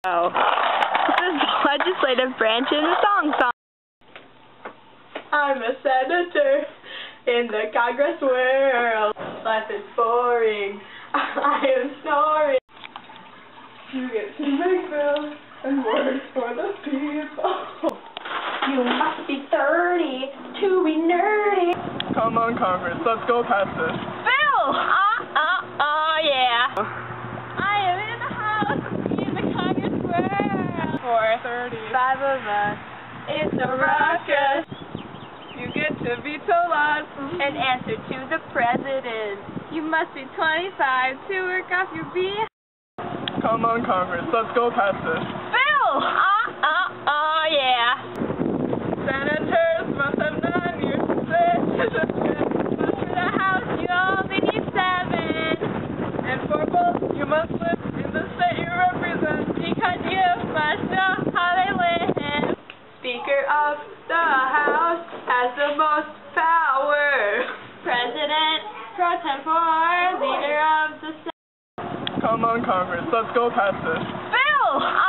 Oh. This is the legislative branch in a song. I'm a senator in the Congress world. Life is boring. I am snoring. You get to make bills and work for the people. You must be 30 to be nerdy. Come on, Congress, let's go past this. Bill! Yeah. I am in the house in the Congress world. 4:35 of us. It's a ruckus. You get to veto laws and answer to the president. You must be 25 to work off your BS. Come on, Congress, let's go past this. Bill! Yeah. Senators must have 9 years to sit. But for the House, you only need 7. And for both, you must live in the state you represent. Because you must know how they live. Speaker of the House has the most power. President pro tempore, leader of the Senate. Come on, Congress, let's go past this. Bill!